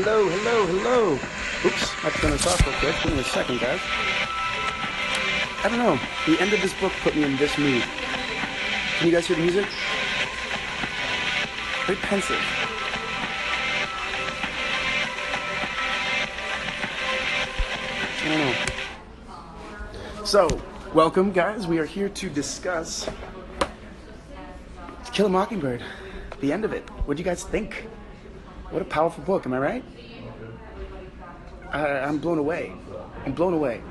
hello, hello, hello. Oops, I have to turn this off real quick. Give me a second, guys. I don't know. The end of this book put me in this mood. Can you guys hear the music? Very pensive. I don't know. So, welcome, guys. We are here to discuss To Kill a Mockingbird. The end of it. What do you guys think? What a powerful book, am I right? I'm blown away. I'm blown away.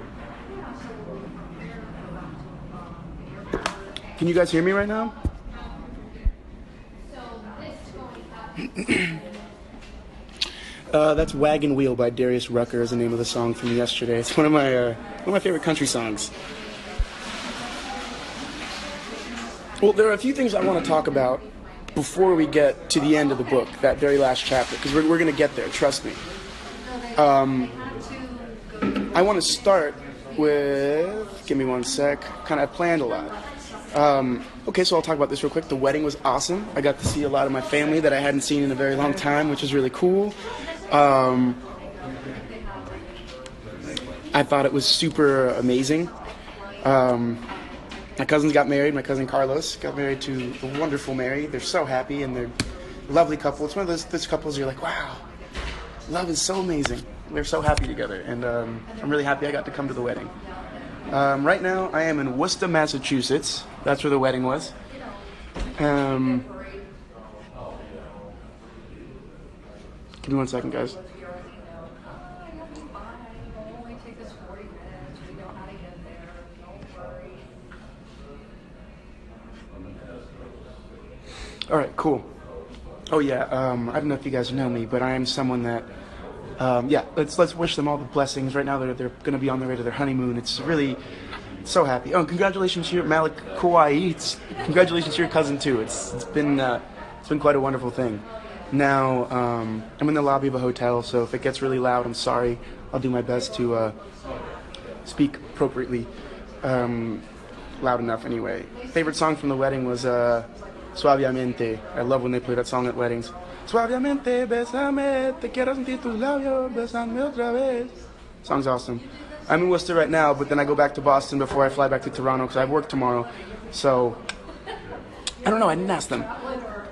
Can you guys hear me right now? That's Wagon Wheel by Darius Rucker is the name of the song from yesterday. It's one of my favorite country songs. Well, there are a few things I want to talk about before we get to the end of the book, that very last chapter, because we're going to get there, trust me. I want to start with, give me one sec, kind of planned a lot. Okay, so I'll talk about this real quick. The wedding was awesome. I got to see a lot of my family that I hadn't seen in a very long time, which was really cool. I thought it was super amazing. My cousins got married. My cousin Carlos got married to a wonderful Mary. They're so happy, and they're a lovely couple. It's one of those couples you're like, wow, love is so amazing. They're so happy together, and I'm really happy I got to come to the wedding. Right now, I am in Worcester, Massachusetts. That's where the wedding was. Give me one second, guys. All right, cool. Oh yeah, I don't know if you guys know me, but I am someone that, let's wish them all the blessings. Right now, they're going to be on their way to their honeymoon. It's really so happy. Oh, and congratulations to your Malik Kauai. Congratulations to your cousin too. It's been quite a wonderful thing. Now, I'm in the lobby of a hotel, so if it gets really loud, I'm sorry. I'll do my best to speak appropriately, loud enough anyway. Favorite song from the wedding was Suavemente. I love when they play that song at weddings. Suavemente, besame, te quiero sentir tus labios, besame otra vez. Song's awesome. I'm in Worcester right now, but then I go back to Boston before I fly back to Toronto because I have work tomorrow. So, I don't know, I didn't ask them.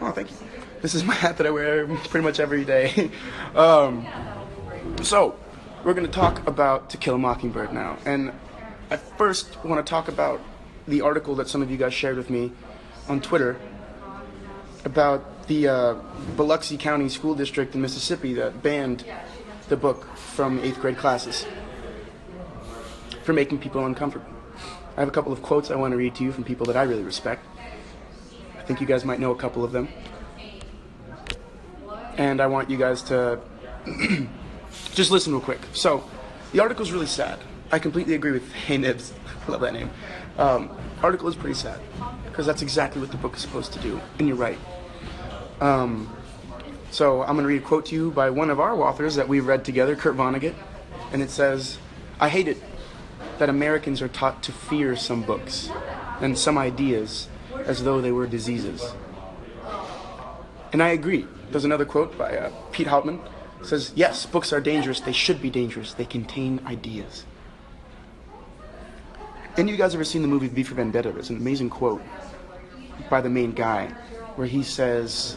Oh, thank you. This is my hat that I wear pretty much every day. So, we're going to talk about To Kill a Mockingbird now. And I first want to talk about the article that some of you guys shared with me on Twitter about the Biloxi County School District in Mississippi that banned the book from 8th grade classes for making people uncomfortable. I have a couple of quotes I want to read to you from people that I really respect. I think you guys might know a couple of them. And I want you guys to just listen real quick. So, the article is really sad. I completely agree with Hey Nibs. I love that name. Article is pretty sad because that's exactly what the book is supposed to do, and you're right. So I'm going to read a quote to you by one of our authors that we've read together, Kurt Vonnegut, and it says, "I hate it that Americans are taught to fear some books and some ideas as though they were diseases." And I agree. There's another quote by Pete Hauptman. It says, "Yes, books are dangerous. They should be dangerous. They contain ideas." Any of you guys ever seen the movie V for Vendetta? There's an amazing quote by the main guy where he says,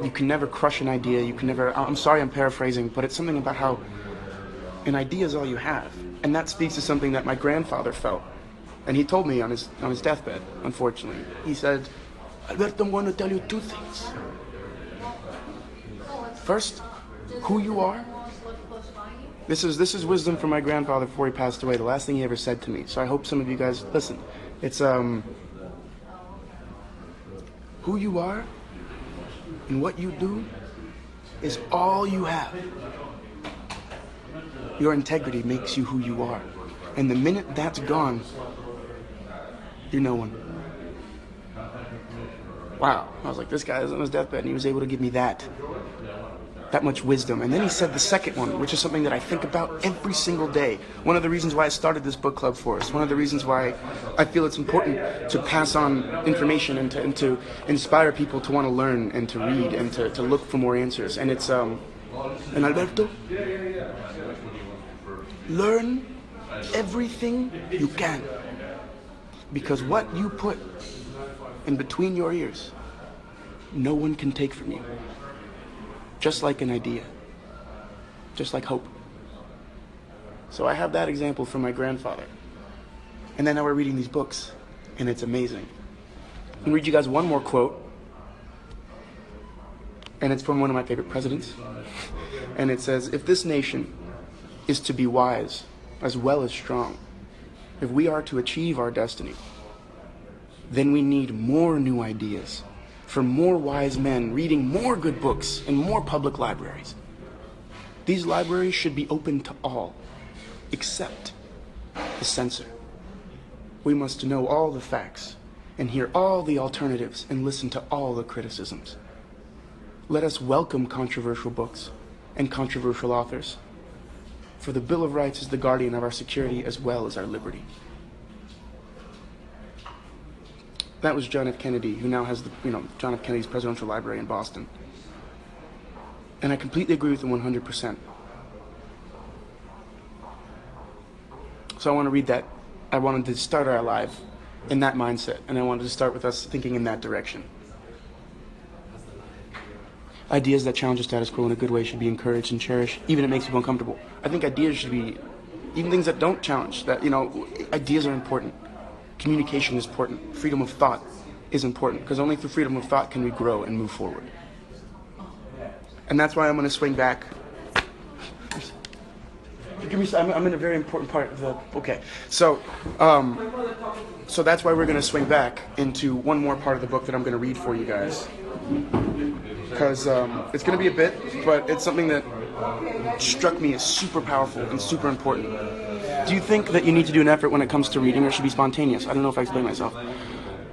you can never crush an idea. You can never, I'm sorry I'm paraphrasing, but it's something about how an idea is all you have. And that speaks to something that my grandfather felt. And he told me on his deathbed, unfortunately. He said, "Alberto, I'm going to tell you two things. First, who you are." This is wisdom from my grandfather before he passed away. The last thing he ever said to me. So I hope some of you guys listen. It's who you are and what you do is all you have. Your integrity makes you who you are. And the minute that's gone, you're no one. Wow. I was like, this guy is on his deathbed and he was able to give me that much wisdom. And then he said the second one, which is something that I think about every single day. One of the reasons why I started this book club for us. One of the reasons why I feel it's important to pass on information and to inspire people to want to learn and to read and to look for more answers. And it's And Alberto, learn everything you can. Because what you put in between your ears, no one can take from you. Just like an idea. Just like hope. So I have that example from my grandfather. And then now we're reading these books, and it's amazing. I'm going to read you guys one more quote. And it's from one of my favorite presidents. And it says, if this nation is to be wise as well as strong, if we are to achieve our destiny, then we need more new ideas from more wise men reading more good books in more public libraries. These libraries should be open to all, except the censor. We must know all the facts and hear all the alternatives and listen to all the criticisms. Let us welcome controversial books and controversial authors, for the Bill of Rights is the guardian of our security as well as our liberty. That was John F. Kennedy, who now has John F. Kennedy's Presidential Library in Boston. And I completely agree with him 100%. So I want to read that. I wanted to start our live in that mindset, and I wanted to start with us thinking in that direction. Ideas that challenge the status quo in a good way should be encouraged and cherished, even if it makes people uncomfortable. I think ideas should be, even things that don't challenge, that, ideas are important. Communication is important. Freedom of thought is important, because only through freedom of thought can we grow and move forward. And that's why I'm going to swing back. I'm in a very important part of the. Okay, so that's why we're going to swing back into one more part of the book that I'm going to read for you guys, because it's going to be a bit, but it's something that struck me as super powerful and super important. Do you think that you need to do an effort when it comes to reading, or should be spontaneous? I don't know if I explained myself.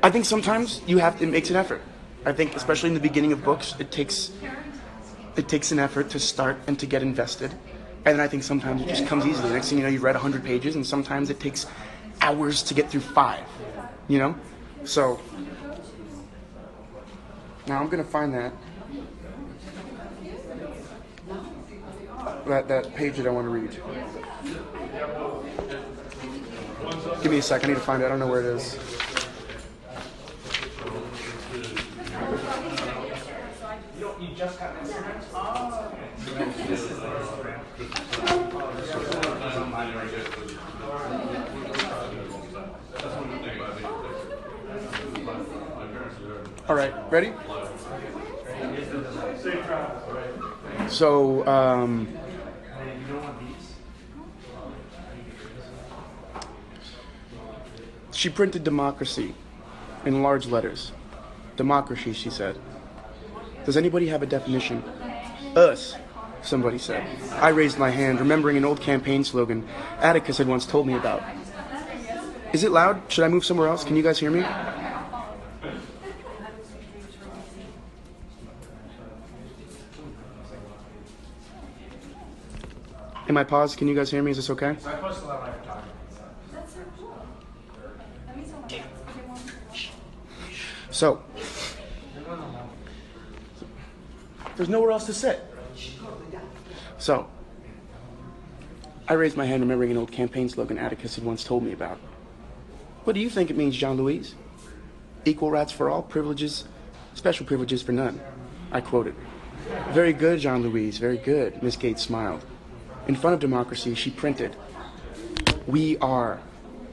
I think sometimes it makes an effort. I think especially in the beginning of books, it takes an effort to start and to get invested. And then I think sometimes it just comes easily. Next thing you know, you've read 100 pages, and sometimes it takes hours to get through 5, So, now I'm going to find that page that I want to read. Give me a sec, I need to find it. I don't know where it is. You just got instruments? All right, ready? So, she printed democracy in large letters. Democracy, she said. Does anybody have a definition? Us, somebody said. I raised my hand, remembering an old campaign slogan Atticus had once told me about. Is it loud? Should I move somewhere else? Can you guys hear me? Am I paused? Can you guys hear me? Is this okay? So, there's nowhere else to sit. So, I raised my hand remembering an old campaign slogan Atticus had once told me about. What do you think it means, Jean-Louis? Equal rights for all, privileges, special privileges for none. I quoted. Very good, Jean-Louis, very good, Miss Gates smiled. In front of democracy, she printed, we are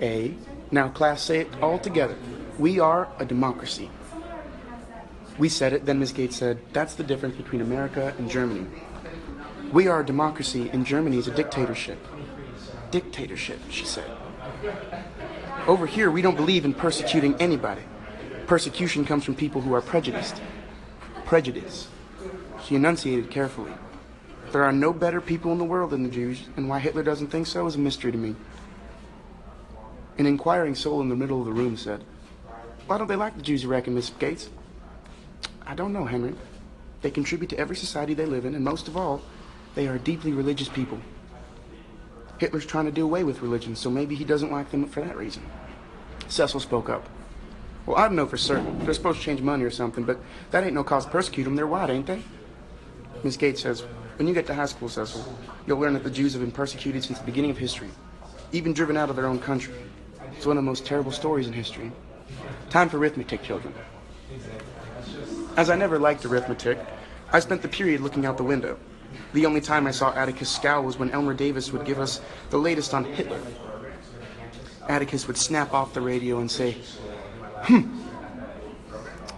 a, now class say it all together, we are a democracy. We said it, then Miss Gates said, that's the difference between America and Germany. We are a democracy and Germany is a dictatorship. Dictatorship, she said. Over here, we don't believe in persecuting anybody. Persecution comes from people who are prejudiced. Prejudice. She enunciated carefully. There are no better people in the world than the Jews, and why Hitler doesn't think so is a mystery to me. An inquiring soul in the middle of the room said, why don't they like the Jews, you reckon, Miss Gates? I don't know, Henry. They contribute to every society they live in, and most of all, they are deeply religious people. Hitler's trying to do away with religion, so maybe he doesn't like them for that reason. Cecil spoke up. Well, I don't know for certain. They're supposed to change money or something, but that ain't no cause to persecute them. They're white, ain't they? Miss Gates says, When you get to high school, Cecil, you'll learn that the Jews have been persecuted since the beginning of history, even driven out of their own country. It's one of the most terrible stories in history. Time for arithmetic, children. As I never liked arithmetic, I spent the period looking out the window. The only time I saw Atticus scowl was when Elmer Davis would give us the latest on Hitler. Atticus would snap off the radio and say,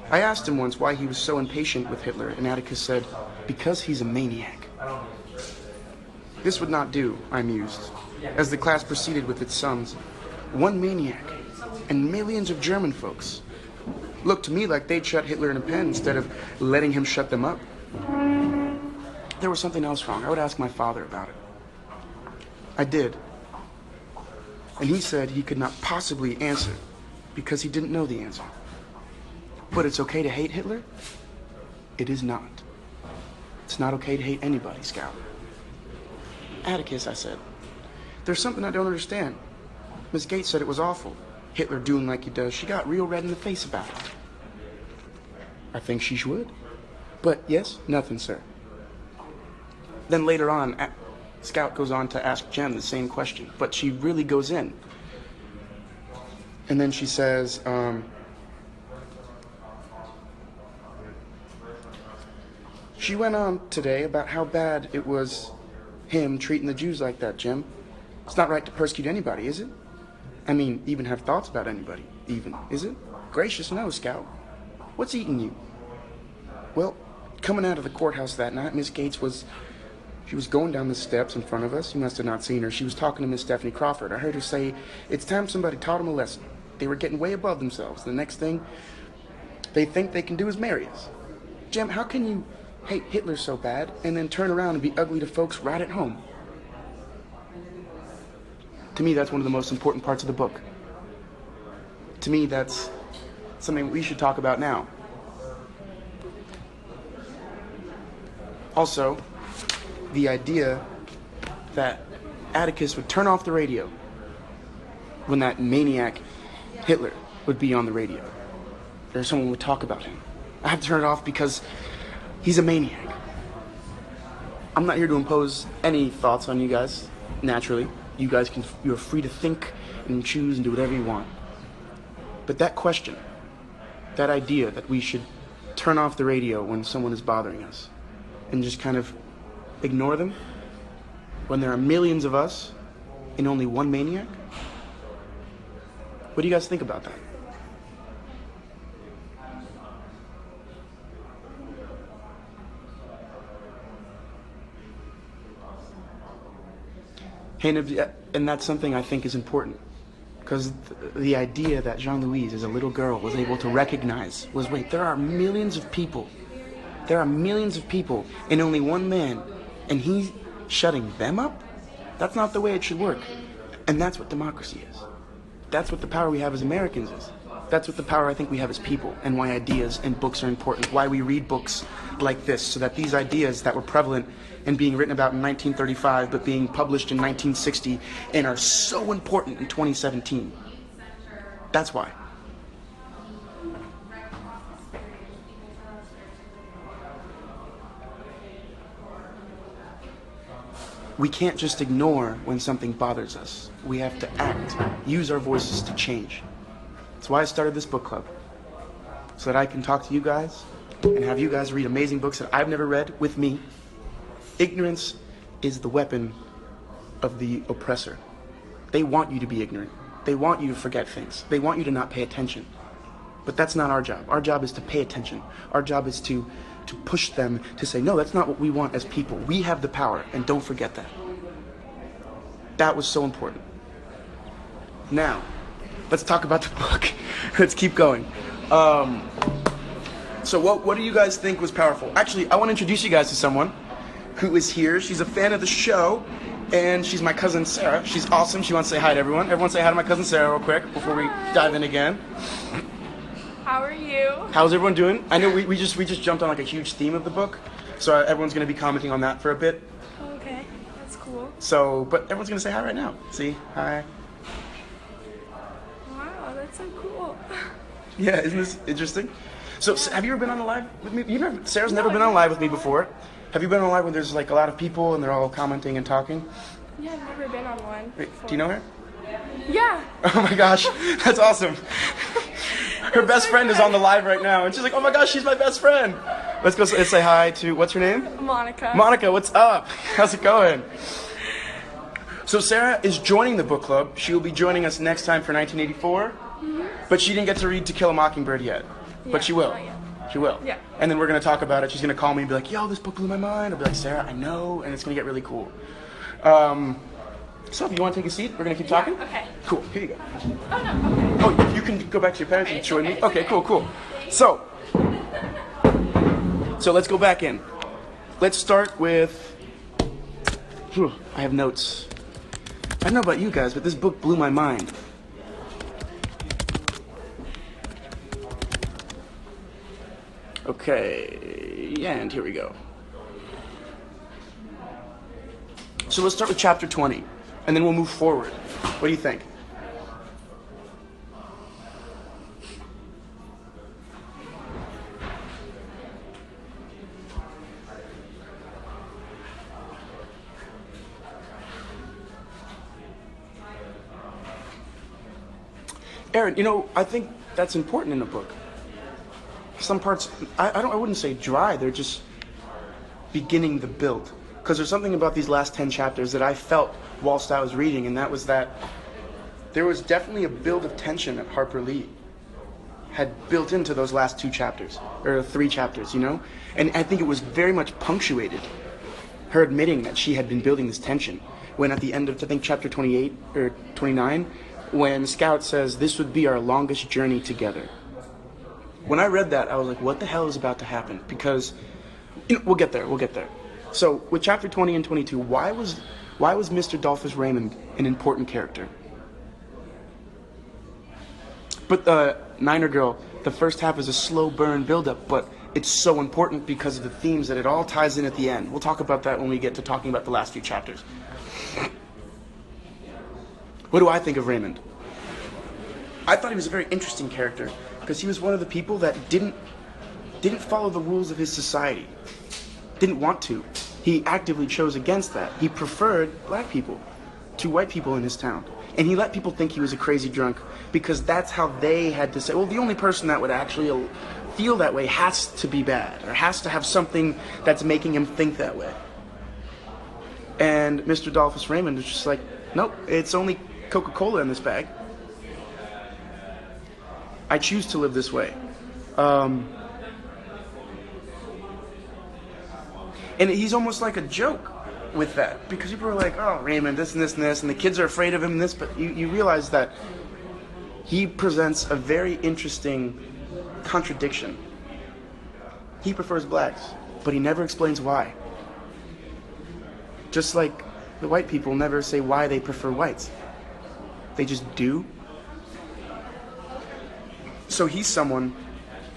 I asked him once why he was so impatient with Hitler, and Atticus said, because he's a maniac. This would not do, I mused, as the class proceeded with its sums. One maniac, and millions of German folks. Looked to me like they'd shut Hitler in a pen instead of letting him shut them up. There was something else wrong. I would ask my father about it. I did. And he said he could not possibly answer because he didn't know the answer. But it's okay to hate Hitler? It is not. It's not okay to hate anybody, Scout. Atticus, I said, there's something I don't understand. Miss Gates said it was awful. Hitler doing like he does. She got real red in the face about it. I think she would. But yes, nothing, sir. Then later on, Scout goes on to ask Jem the same question, but she really goes in. And then she says, she went on today about how bad it was him treating the Jews like that, Jem. It's not right to persecute anybody, is it? I mean, even have thoughts about anybody, even, is it? Gracious no, Scout. What's eating you? Well, coming out of the courthouse that night, Miss Gates she was going down the steps in front of us. You must have not seen her. She was talking to Miss Stephanie Crawford. I heard her say, it's time somebody taught them a lesson. They were getting way above themselves. The next thing they think they can do is marry us. Jem, how can you hate Hitler so bad and then turn around and be ugly to folks right at home? To me, that's one of the most important parts of the book. To me, that's something we should talk about now. Also, the idea that Atticus would turn off the radio when that maniac Hitler would be on the radio, or someone would talk about him. I have to turn it off because he's a maniac. I'm not here to impose any thoughts on you guys, naturally. You're free to think and choose and do whatever you want. But that question, that idea that we should turn off the radio when someone is bothering us and just kind of ignore them when there are millions of us and only one maniac? What do you guys think about that? And that's something I think is important, because the idea that Jean-Louise, as a little girl, was able to recognize was, wait, there are millions of people. There are millions of people and only one man, and he's shutting them up? That's not the way it should work. And that's what democracy is. That's what the power we have as Americans is. That's what the power I think we have as people, and why ideas and books are important, why we read books like this, so that these ideas that were prevalent and being written about in 1935 but being published in 1960 and are so important in 2017. That's why. We can't just ignore when something bothers us. We have to act, use our voices to change. That's why I started this book club, so that I can talk to you guys and have you guys read amazing books that I've never read with me. Ignorance is the weapon of the oppressor. They want you to be ignorant. They want you to forget things. They want you to not pay attention. But that's not our job. Our job is to pay attention. Our job is to push them to say, no, that's not what we want as people. We have the power, and don't forget that. That was so important. Now, let's talk about the book. Let's keep going. So what do you guys think was powerful? Actually, I want to introduce you guys to someone who is here. She's a fan of the show, and she's my cousin Sarah. She's awesome. She wants to say hi to everyone. Everyone say hi to my cousin Sarah real quick before we dive in again. How are you? How's everyone doing? I know we just jumped on like a huge theme of the book, so everyone's going to be commenting on that for a bit. Okay, that's cool. So, but everyone's going to say hi right now. See? Hi. Wow, that's so cool. Yeah, isn't this interesting? So, have you ever been on a live with me? Sarah's never been on live with me before. Have you been on a live where there's like a lot of people and they're all commenting and talking? Yeah, I've never been on one. Wait, before. do you know her? Yeah. Oh my gosh, that's awesome. Her best friend is on the live right now, and she's like, oh my gosh, she's my best friend. Let's say hi to, what's her name? Monica. Monica, what's up? How's it going? So Sarah is joining the book club. She will be joining us next time for 1984, but she didn't get to read To Kill a Mockingbird yet. Yeah, But she will. not yet. She will. Yeah. And then we're going to talk about it. She's going to call me and be like, yo, this book blew my mind. I'll be like, Sarah, I know, and it's going to get really cool. So if you want to take a seat, we're going to keep talking? Okay. Cool, here you go. Oh, no, okay. Oh, you can go back to your parents and It's join okay, me? it's Okay, okay. cool. So let's go back in. Let's start with, I have notes. I don't know about you guys, but this book blew my mind. Okay, and here we go. So let's start with chapter 20, and then we'll move forward. What do you think? Aaron, I think that's important in a book. Some parts, I wouldn't say dry, they're just beginning the build. Because there's something about these last 10 chapters that I felt whilst I was reading, and that was that there was definitely a build of tension that Harper Lee had built into those last 2 chapters, or 3 chapters, And I think it was very much punctuated, her admitting that she had been building this tension, when at the end of, I think, chapter 28, or 29, when Scout says, this would be our longest journey together. When I read that, I was like, what the hell is about to happen? Because, we'll get there. So, with chapter 20 and 22, why was Mr. Dolphus Raymond an important character? But the Niner Girl, the first half is a slow burn buildup, but it's so important because of the themes that it all ties in at the end. We'll talk about that when we get to talking about the last few chapters. What do I think of Raymond? I thought he was a very interesting character because he was one of the people that didn't follow the rules of his society. Didn't want to. He actively chose against that. He preferred black people to white people in his town. And he let people think he was a crazy drunk because that's how they had to say, well, the only person that would actually feel that way has to be bad or has to have something that's making him think that way. And Mr. Dolphus Raymond is just like, nope, it's only Coca-Cola in this bag. I choose to live this way. And he's almost like a joke with that because people are like, oh, Raymond, this and this and this, and the kids are afraid of him and this, but you realize that he presents a very interesting contradiction. He prefers blacks, but he never explains why. Just like the white people never say why they prefer whites. They just do. So he's someone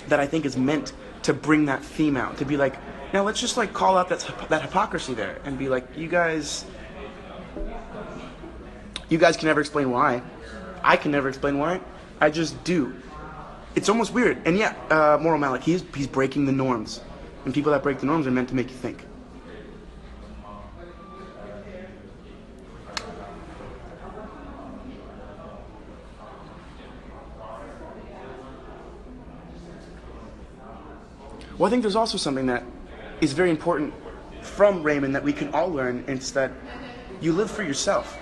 that I think is meant to bring that theme out, to be like, now let's just like call out that hypocrisy there and be like, you guys can never explain why. I can never explain why. I just do. It's almost weird. And yeah, Moral Malik, he's breaking the norms. And people that break the norms are meant to make you think. Well, I think there's also something that is very important from Raymond that we can all learn, and it's that you live for yourself.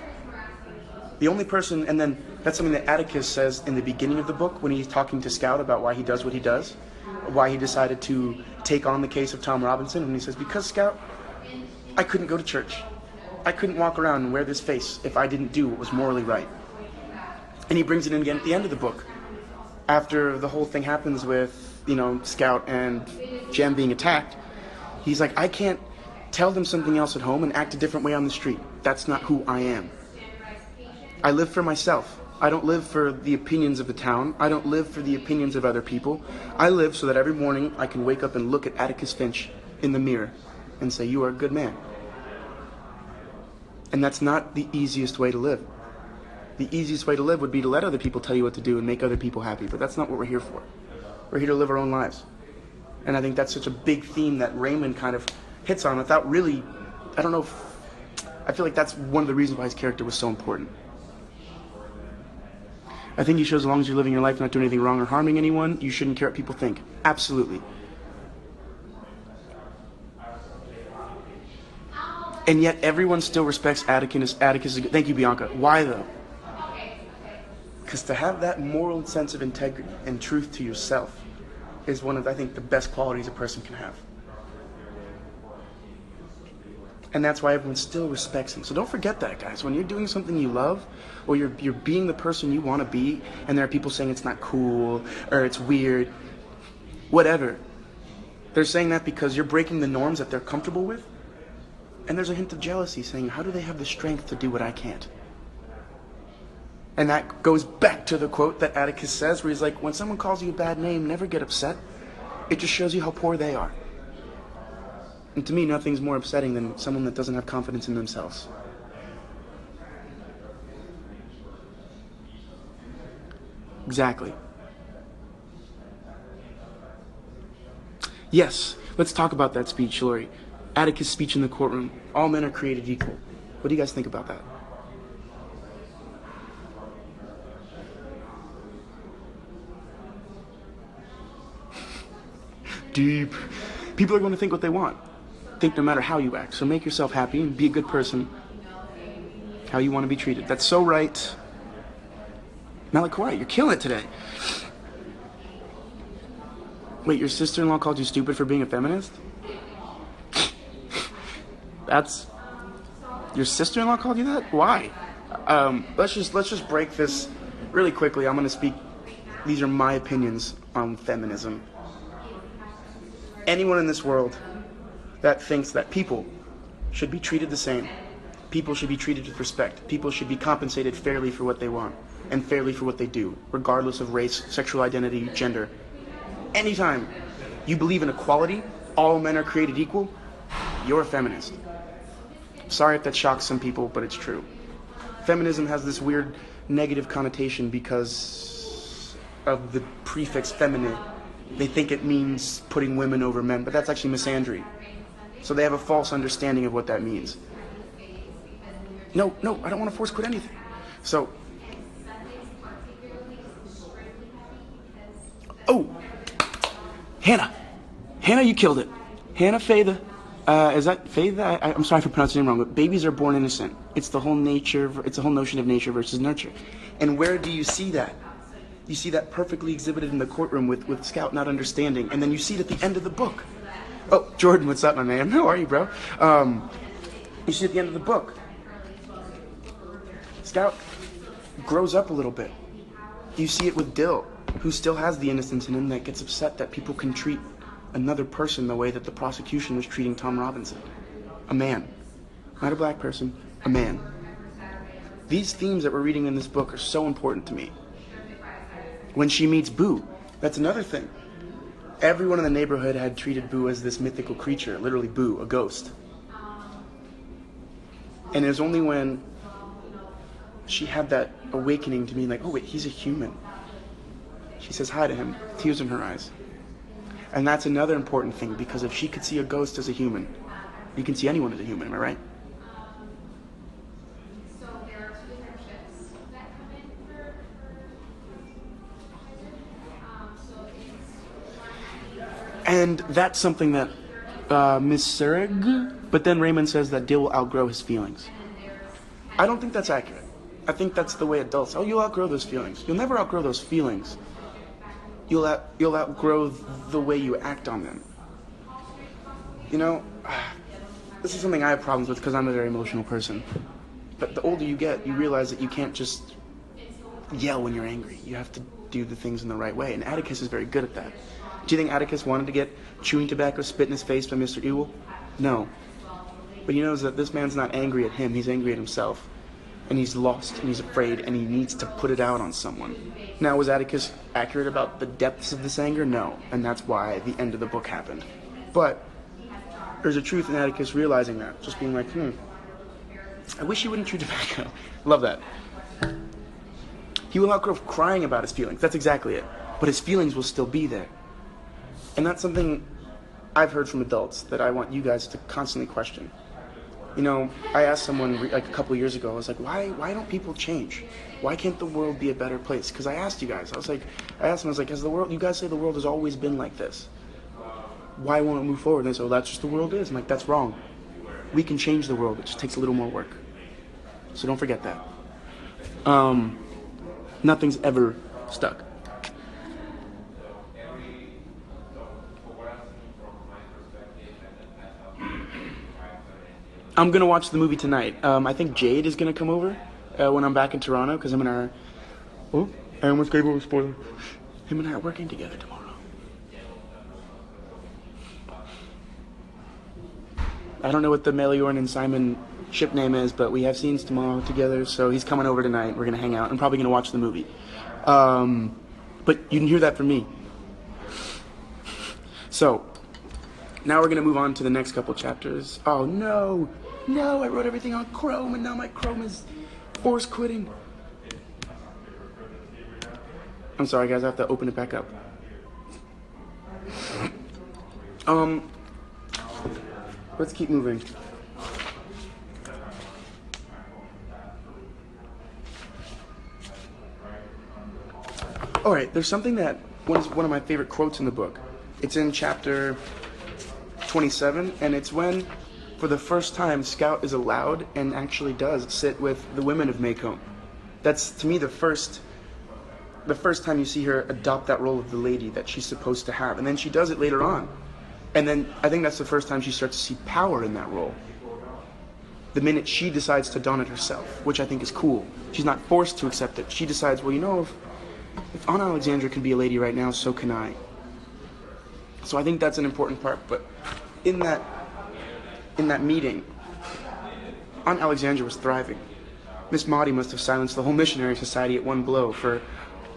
The only person, and then that's something that Atticus says in the beginning of the book when he's talking to Scout about why he does what he does, why he decided to take on the case of Tom Robinson, and he says, because Scout, I couldn't go to church. I couldn't walk around and wear this face if I didn't do what was morally right. And he brings it in again at the end of the book, after the whole thing happens with, Scout and Jem being attacked. He's like, I can't tell them something else at home and act a different way on the street. That's not who I am. I live for myself. I don't live for the opinions of the town. I don't live for the opinions of other people. I live so that every morning I can wake up and look at Atticus Finch in the mirror and say, you are a good man. And that's not the easiest way to live. The easiest way to live would be to let other people tell you what to do and make other people happy, but that's not what we're here for. We're here to live our own lives. And I think that's such a big theme that Raymond kind of hits on without really, I don't know if, I feel like that's one of the reasons why his character was so important. I think he shows as long as you're living your life not doing anything wrong or harming anyone, you shouldn't care what people think. Absolutely. And yet everyone still respects Atticus. Atticus is good. Thank you, Bianca. Why though? Because to have that moral sense of integrity and truth to yourself is one of, I think, the best qualities a person can have. And that's why everyone still respects him. So don't forget that, guys. When you're doing something you love, or you're being the person you want to be, and there are people saying it's not cool, or it's weird, whatever. They're saying that because you're breaking the norms that they're comfortable with. And there's a hint of jealousy saying, how do they have the strength to do what I can't? And that goes back to the quote that Atticus says, where he's like, when someone calls you a bad name, never get upset. It just shows you how poor they are. And to me, nothing's more upsetting than someone that doesn't have confidence in themselves. Exactly. Yes, let's talk about that speech, Lori. Atticus' speech in the courtroom. All men are created equal. What do you guys think about that? Deep. People are going to think what they want. Think no matter how you act. So make yourself happy and be a good person. How you want to be treated. That's so right. Malakawai, you're killing it today. Wait, your sister-in-law called you stupid for being a feminist? That's... Your sister-in-law called you that? Why? Let's just break this really quickly. I'm going to speak... These are my opinions on feminism. Anyone in this world that thinks that people should be treated the same, people should be treated with respect, people should be compensated fairly for what they want, and fairly for what they do, regardless of race, sexual identity, gender. Anytime you believe in equality, all men are created equal, you're a feminist. Sorry if that shocks some people, but it's true. Feminism has this weird negative connotation because of the prefix feminine. They think it means putting women over men, but that's actually misandry. So they have a false understanding of what that means. No, I don't want to force quit anything. So, oh, Hannah, you killed it. Hannah Faye, is that Faye? I'm sorry for pronouncing it wrong, but babies are born innocent. It's the whole notion of nature versus nurture. And where do you see that? You see that perfectly exhibited in the courtroom with Scout not understanding, and then you see it at the end of the book. Oh, Jordan, what's up, my man? How are you, bro? You see at the end of the book, Scout grows up a little bit. You see it with Dill, who still has the innocence in him that gets upset that people can treat another person the way that the prosecution was treating Tom Robinson. A man. Not a black person, a man. These themes that we're reading in this book are so important to me. When she meets Boo, that's another thing. Everyone in the neighborhood had treated Boo as this mythical creature, literally Boo, a ghost. And it was only when she had that awakening to me, like, oh wait, he's a human. She says hi to him, tears in her eyes. And that's another important thing, because if she could see a ghost as a human, you can see anyone as a human, am I right? And that's something that Miss Serig, but then Raymond says that Dill will outgrow his feelings. I don't think that's accurate. I think that's the way adults, you'll outgrow those feelings. You'll never outgrow those feelings. You'll outgrow the way you act on them. You know, this is something I have problems with because I'm a very emotional person. But the older you get, you realize that you can't just yell when you're angry. You have to do the things in the right way, and Atticus is very good at that. Do you think Atticus wanted to get chewing tobacco spit in his face by Mr. Ewell? No. But he knows that this man's not angry at him, he's angry at himself. And he's lost, and he's afraid, and he needs to put it out on someone. Now, was Atticus accurate about the depths of this anger? No. And that's why the end of the book happened. But there's a truth in Atticus realizing that. Just being like, I wish he wouldn't chew tobacco. Love that. He will outgrow crying about his feelings. That's exactly it. But his feelings will still be there. And that's something I've heard from adults that I want you guys to constantly question. I asked someone like a couple years ago, I was like, why don't people change? Why can't the world be a better place? Because I asked you guys, I asked them, I was like, you guys say the world has always been like this. Why won't it move forward? And they said, well, that's just the world is. I'm like, that's wrong. We can change the world. It just takes a little more work. So don't forget that. Nothing's ever stuck. I'm going to watch the movie tonight. I think Jade is going to come over when I'm back in Toronto because him and I I almost gave away a spoiler. Him and I are working together tomorrow. I don't know what the Meliorn and Simon ship name is, but we have scenes tomorrow together, so he's coming over tonight. We're going to hang out. I'm probably going to watch the movie. But you can hear that from me. So, now we're going to move on to the next couple chapters. Oh, no, I wrote everything on Chrome, and now my Chrome is force quitting. I'm sorry, guys, I have to open it back up. Let's keep moving. All right, there's something that was one of my favorite quotes in the book. It's in chapter 27, and it's when, for the first time, Scout is allowed and actually does sit with the women of Maycomb. That's, to me, the first time you see her adopt that role of the lady that she's supposed to have. And then she does it later on. And then I think that's the first time she starts to see power in that role. The minute she decides to don it herself, which I think is cool. She's not forced to accept it. She decides, well, if Aunt Alexandra can be a lady right now, so can I. So I think that's an important part. But in that meeting, Aunt Alexandra was thriving. Miss Maudie must have silenced the whole missionary society at one blow, for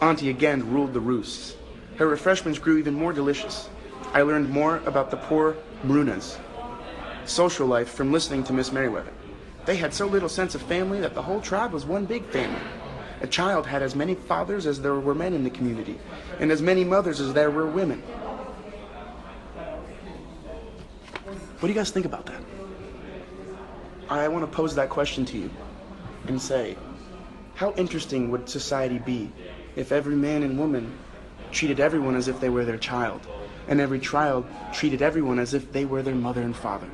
Auntie again ruled the roosts. Her refreshments grew even more delicious. I learned more about the poor Brunas' social life from listening to Miss Merriweather. They had so little sense of family that the whole tribe was one big family. A child had as many fathers as there were men in the community, and as many mothers as there were women. What do you guys think about that? I want to pose that question to you and say, how interesting would society be if every man and woman treated everyone as if they were their child, and every child treated everyone as if they were their mother and father?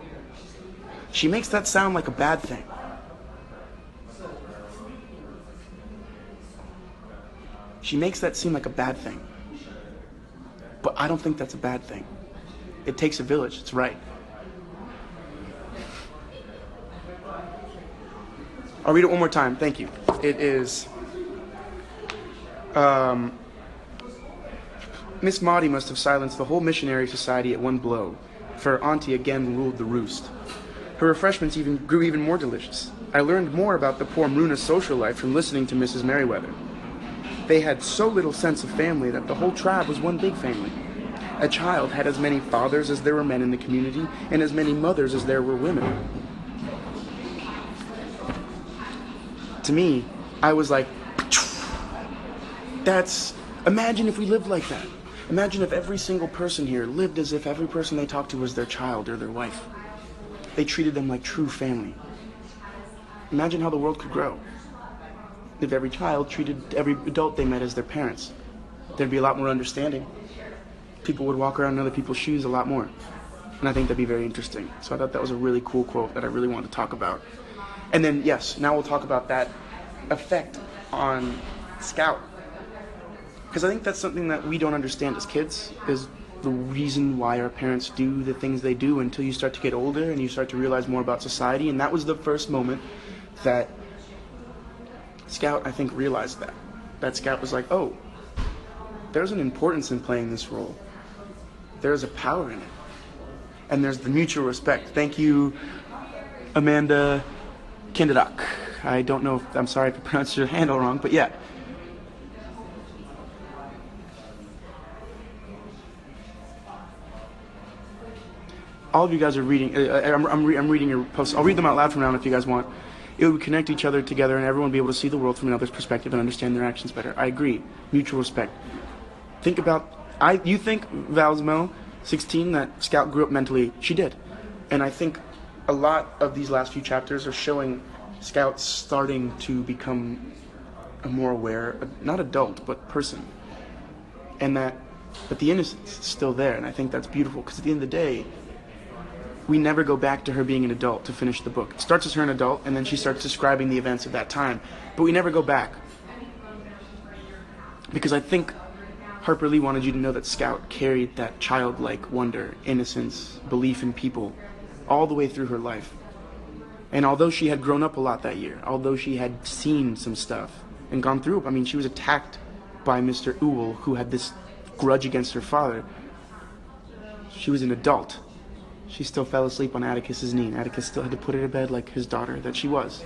She makes that sound like a bad thing. She makes that seem like a bad thing. But I don't think that's a bad thing. It takes a village, it's right. I'll read it one more time, thank you. It is, Miss Maudie must have silenced the whole missionary society at one blow, for Auntie again ruled the roost. Her refreshments grew even more delicious. I learned more about the poor Bruna's social life from listening to Mrs. Merriweather. They had so little sense of family that the whole tribe was one big family. A child had as many fathers as there were men in the community, and as many mothers as there were women. To me, I was like, imagine if we lived like that. Imagine if every single person here lived as if every person they talked to was their child or their wife. They treated them like true family. Imagine how the world could grow if every child treated every adult they met as their parents. There'd be a lot more understanding. People would walk around in other people's shoes a lot more. And I think that'd be very interesting. So I thought that was a really cool quote that I really wanted to talk about. And then, yes, now we'll talk about that effect on Scout. Because I think that's something that we don't understand as kids, is the reason why our parents do the things they do until you start to get older and you start to realize more about society. And that was the first moment that Scout, I think, realized that. That Scout was like, oh, there's an importance in playing this role. There's a power in it. And there's the mutual respect. Thank you, Amanda Kinderak. I don't know I'm sorry if I pronounced your handle wrong, but yeah. All of you guys are reading, I'm reading your posts. I'll read them out loud from now on if you guys want. It would connect each other together and everyone would be able to see the world from another's perspective and understand their actions better. I agree. Mutual respect. Think about, you think, Valsmo, 16, that Scout grew up mentally. She did. And I think a lot of these last few chapters are showing Scout starting to become a more aware, not adult, but person. And but the innocence is still there, and I think that's beautiful, because at the end of the day, we never go back to her being an adult to finish the book. It starts as her an adult, and then she starts describing the events of that time, but we never go back. Because I think Harper Lee wanted you to know that Scout carried that childlike wonder, innocence, belief in people, all the way through her life. And although she had grown up a lot that year, although she had seen some stuff and gone through it, I mean, she was attacked by Mr. Ewell, who had this grudge against her father. She was an adult. She still fell asleep on Atticus's knee, and Atticus still had to put her to bed like his daughter that she was.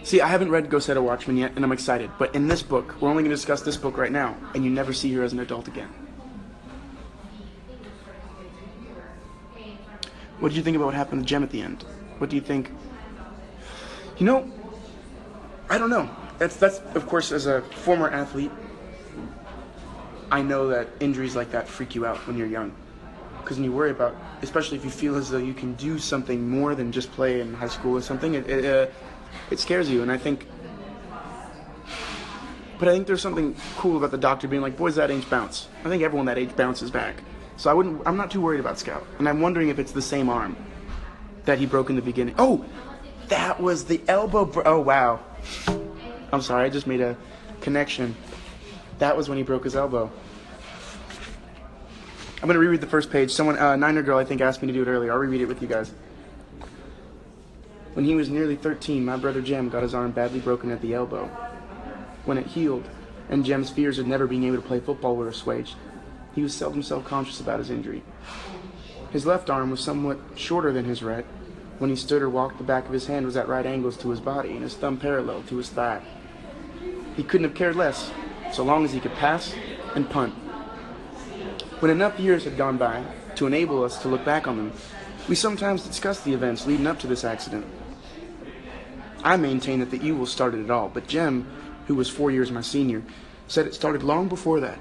See, I haven't read Go Set a Watchman yet, and I'm excited. But in this book, we're only going to discuss this book right now, and you never see her as an adult again. What did you think about what happened to Jem at the end? What do you think? You know, I don't know. That's of course, as a former athlete, I know that injuries like that freak you out when you're young. Because when you worry about, especially if you feel as though you can do something more than just play in high school or something, it scares you. And I think there's something cool about the doctor being like, boys that age bounce. I think everyone that age bounces back. So I'm not too worried about Scout. And I'm wondering if it's the same arm that he broke in the beginning. Oh, that was the elbow. Oh, wow. I'm sorry, I just made a connection. That was when he broke his elbow. I'm going to reread the first page. Someone, Niner Girl, I think, asked me to do it earlier. I'll reread it with you guys. When he was nearly 13, my brother Jem got his arm badly broken at the elbow. When it healed, and Jem's fears of never being able to play football were assuaged, he was seldom self-conscious about his injury. His left arm was somewhat shorter than his right. When he stood or walked, the back of his hand was at right angles to his body, and his thumb parallel to his thigh. He couldn't have cared less, so long as he could pass and punt. When enough years had gone by to enable us to look back on them, we sometimes discussed the events leading up to this accident. I maintain that the Ewells started it all, but Jem, who was 4 years my senior, said it started long before that.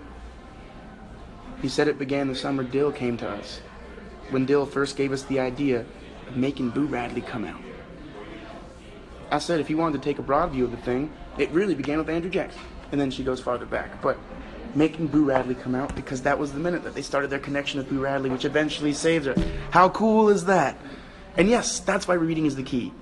He said it began the summer Dill came to us, when Dill first gave us the idea of making Boo Radley come out. I said if he wanted to take a broad view of the thing, it really began with Andrew Jackson. And then she goes farther back. But making Boo Radley come out, because that was the minute that they started their connection with Boo Radley, which eventually saved her. How cool is that? And yes, that's why reading is the key.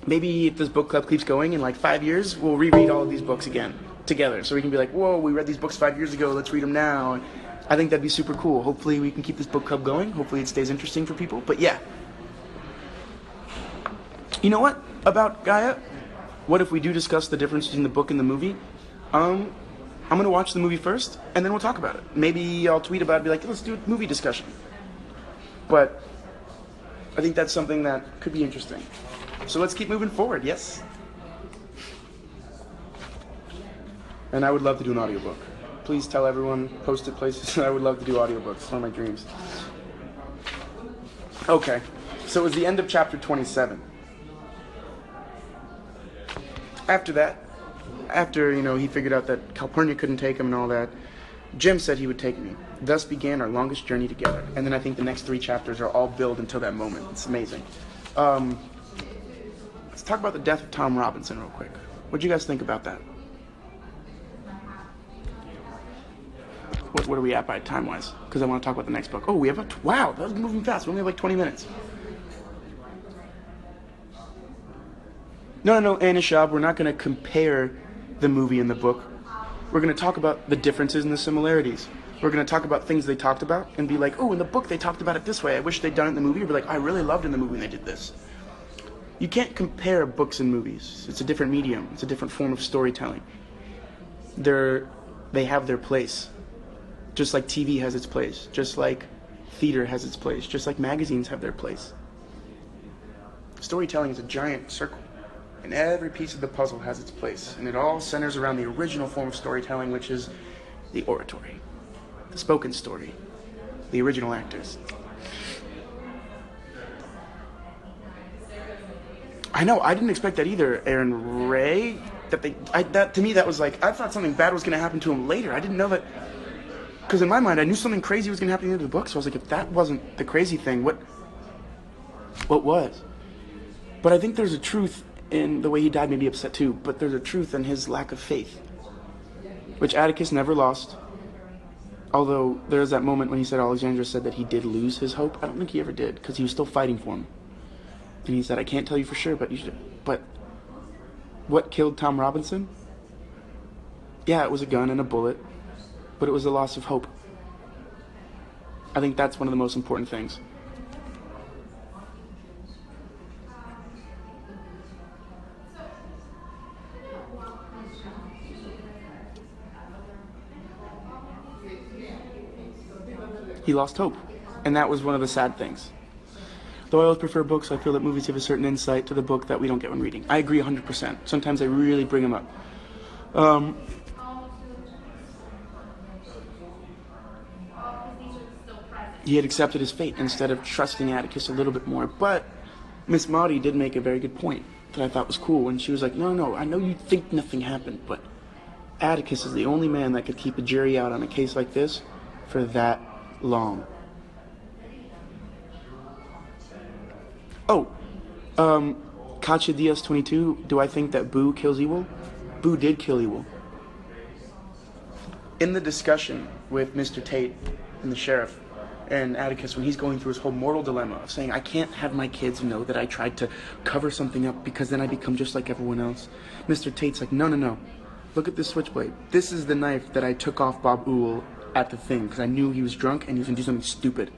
Maybe if this book club keeps going, in like 5 years, we'll reread all of these books again together. So we can be like, whoa, we read these books 5 years ago, let's read them now. I think that'd be super cool. Hopefully we can keep this book club going. Hopefully it stays interesting for people. But yeah. You know what about Gaia? What if we do discuss the difference between the book and the movie? I'm going to watch the movie first, and then we'll talk about it. Maybe I'll tweet about it, be like, let's do a movie discussion. But I think that's something that could be interesting. So let's keep moving forward, yes? And I would love to do an audiobook. Please tell everyone, post it places. I would love to do audiobooks. It's one of my dreams. Okay, so it was the end of chapter 27. After that, he figured out that Calpurnia couldn't take him and all that, Jem said he would take me. Thus began our longest journey together. And then I think the next 3 chapters are all built until that moment. It's amazing. Let's talk about the death of Tom Robinson real quick. What do you guys think about that? What are we at by time-wise? Because I want to talk about the next book. Oh, we have wow, that was moving fast. We only have like 20 minutes. No, Anna Schaub, we're not going to compare the movie and the book. We're going to talk about the differences and the similarities. We're going to talk about things they talked about and be like, oh, in the book they talked about it this way. I wish they'd done it in the movie. Or be like, I really loved in the movie when they did this. You can't compare books and movies. It's a different medium. It's a different form of storytelling. They have their place. Just like TV has its place. Just like theater has its place. Just like magazines have their place. Storytelling is a giant circle. And every piece of the puzzle has its place. And it all centers around the original form of storytelling, which is the oratory. The spoken story. The original actors. I know. I didn't expect that either, Aaron Ray. That to me, that was like, I thought something bad was going to happen to him later. I didn't know that, because in my mind, I knew something crazy was going to happen at the end of the book. So I was like, if that wasn't the crazy thing, what was? But I think there's a truth in the way he died. Maybe upset too, but there's a truth in his lack of faith, which Atticus never lost. Although there's that moment when he said, Alexandra said that he did lose his hope. I don't think he ever did, because he was still fighting for him. And he said, I can't tell you for sure, but you should. But what killed Tom Robinson? Yeah, it was a gun and a bullet, but it was a loss of hope. I think that's one of the most important things. He lost hope, and that was one of the sad things. Though I always prefer books, I feel that movies give a certain insight to the book that we don't get when reading. I agree 100%. Sometimes I really bring them up. He had accepted his fate instead of trusting Atticus a little bit more. But Miss Maudie did make a very good point that I thought was cool. And she was like, no, I know you think nothing happened, but Atticus is the only man that could keep a jury out on a case like this for that long. Oh, Katya Diaz 22, do I think that Boo kills Ewell? Boo did kill Ewell. In the discussion with Mr. Tate and the sheriff and Atticus, when he's going through his whole moral dilemma of saying, I can't have my kids know that I tried to cover something up because then I become just like everyone else. Mr. Tate's like, no. Look at this switchblade. This is the knife that I took off Bob Ewell at the thing because I knew he was drunk and he was going to do something stupid.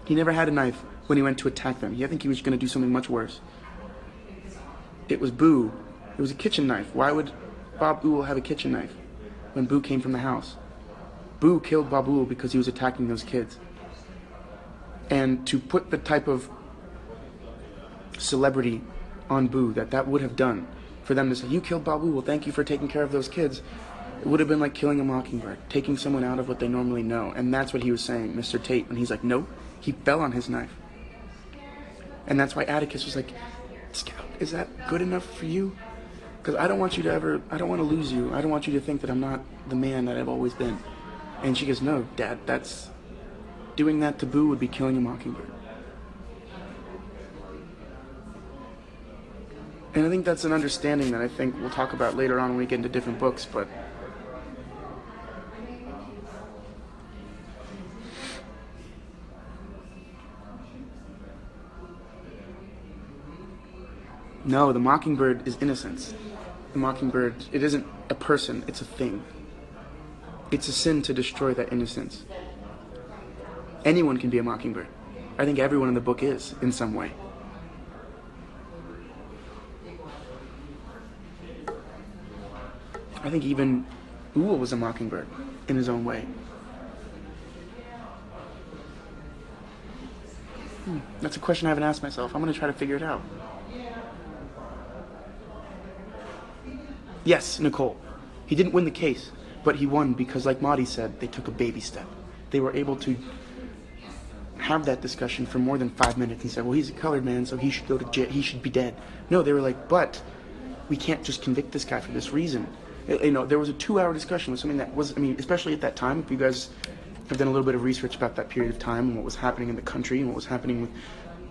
He never had a knife when he went to attack them. I think he was going to do something much worse. It was Boo. It was a kitchen knife. Why would Bob Ewell have a kitchen knife when Boo came from the house? Boo killed Bob Ewell because he was attacking those kids. And to put the type of celebrity on Boo that would have done, for them to say, you killed Bob Ewell, thank you for taking care of those kids, it would have been like killing a mockingbird, taking someone out of what they normally know. And that's what he was saying, Mr. Tate, when he's like, no, he fell on his knife. And that's why Atticus was like, Scout, is that good enough for you? Because I don't want you to I don't want to lose you. I don't want you to think that I'm not the man that I've always been. And she goes, no, Dad, doing that to Boo would be killing a mockingbird. And I think that's an understanding that I think we'll talk about later on when we get into different books, but no, the mockingbird is innocence. The mockingbird, it isn't a person, it's a thing. It's a sin to destroy that innocence. Anyone can be a mockingbird. I think everyone in the book is, in some way. I think even Ewell was a mockingbird in his own way. That's a question I haven't asked myself. I'm going to try to figure it out. Yes, Nicole. He didn't win the case, but he won because, like Maudie said, they took a baby step. They were able to have that discussion for more than 5 minutes and said, well, he's a colored man, so he should go to jail. He should be dead. No, they were like, but we can't just convict this guy for this reason. You know, there was a 2-hour discussion with something that was, I mean, especially at that time, if you guys have done a little bit of research about that period of time and what was happening in the country and what was happening with,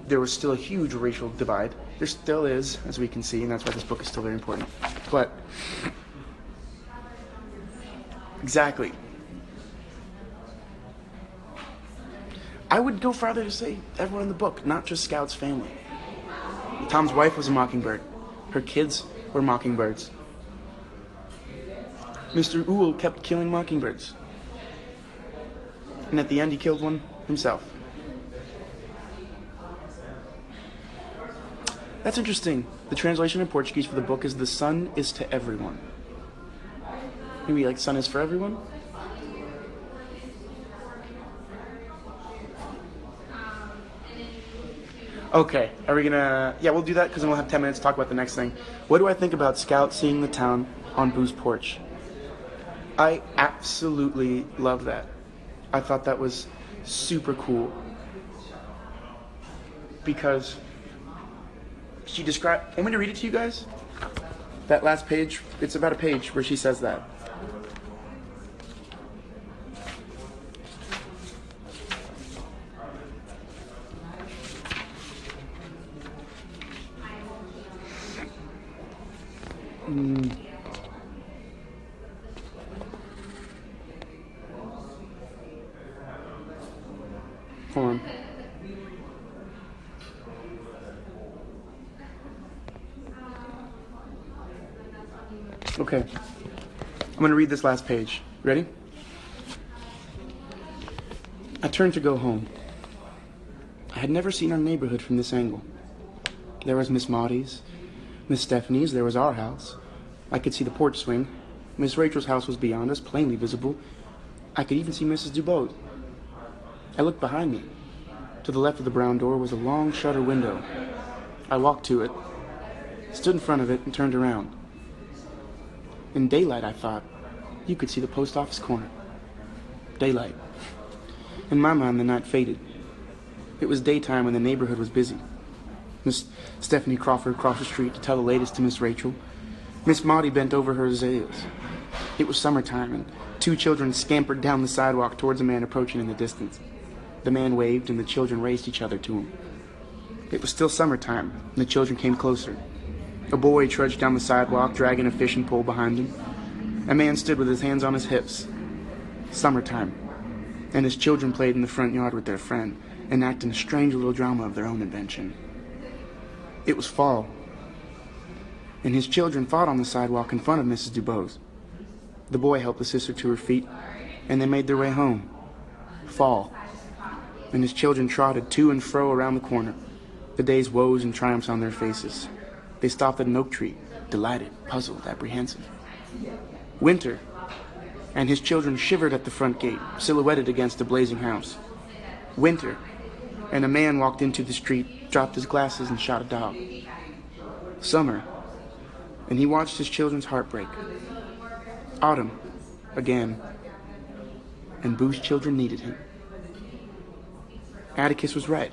there was still a huge racial divide. There still is, as we can see, and that's why this book is still very important. But, exactly. I would go farther to say everyone in the book, not just Scout's family. Tom's wife was a mockingbird. Her kids were mockingbirds. Mr. Ewell kept killing mockingbirds. And at the end, he killed one himself. That's interesting. The translation in Portuguese for the book is "The sun is to everyone." Maybe like "sun is for everyone"? Okay, are we gonna... Yeah, we'll do that because then we'll have 10 minutes to talk about the next thing. What do I think about Scout seeing the town on Boo's porch? I absolutely love that. I thought that was super cool. Because she described. Want me to read it to you guys? That last page. It's about a page where she says that. Hold on. Okay. I'm going to read this last page. Ready? I turned to go home. I had never seen our neighborhood from this angle. There was Miss Maudie's, Miss Stephanie's, there was our house. I could see the porch swing. Miss Rachel's house was beyond us, plainly visible. I could even see Mrs. Dubose. I looked behind me. To the left of the brown door was a long shutter window. I walked to it, stood in front of it, and turned around. In daylight, I thought, you could see the post office corner. Daylight. In my mind, the night faded. It was daytime when the neighborhood was busy. Miss Stephanie Crawford crossed the street to tell the latest to Miss Rachel. Miss Maudie bent over her azaleas. It was summertime, and two children scampered down the sidewalk towards a man approaching in the distance. The man waved, and the children raced each other to him. It was still summertime, and the children came closer. A boy trudged down the sidewalk, dragging a fishing pole behind him. A man stood with his hands on his hips. Summertime, and his children played in the front yard with their friend, enacting a strange little drama of their own invention. It was fall, and his children fought on the sidewalk in front of Mrs. Dubose. The boy helped the sister to her feet, and they made their way home. Fall, and his children trotted to and fro around the corner, the day's woes and triumphs on their faces. They stopped at an oak tree, delighted, puzzled, apprehensive. Winter, and his children shivered at the front gate, silhouetted against a blazing house. Winter, and a man walked into the street, dropped his glasses, and shot a dog. Summer, and he watched his children's heart break. Autumn, again, and Boo's children needed him. Atticus was right.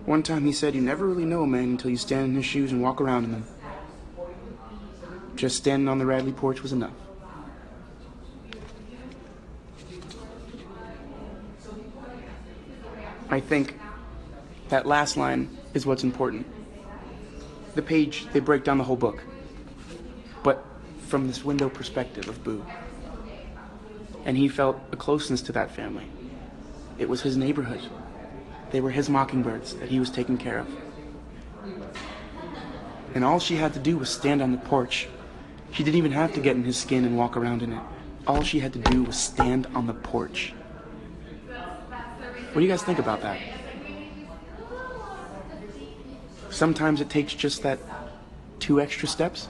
One time he said, you never really know a man until you stand in his shoes and walk around in them. Just standing on the Radley porch was enough. I think that last line is what's important. The page, they break down the whole book, but from this window perspective of Boo. And he felt a closeness to that family. It was his neighborhood. They were his mockingbirds that he was taking care of. And all she had to do was stand on the porch. She didn't even have to get in his skin and walk around in it. All she had to do was stand on the porch. What do you guys think about that? Sometimes it takes just that 2 extra steps.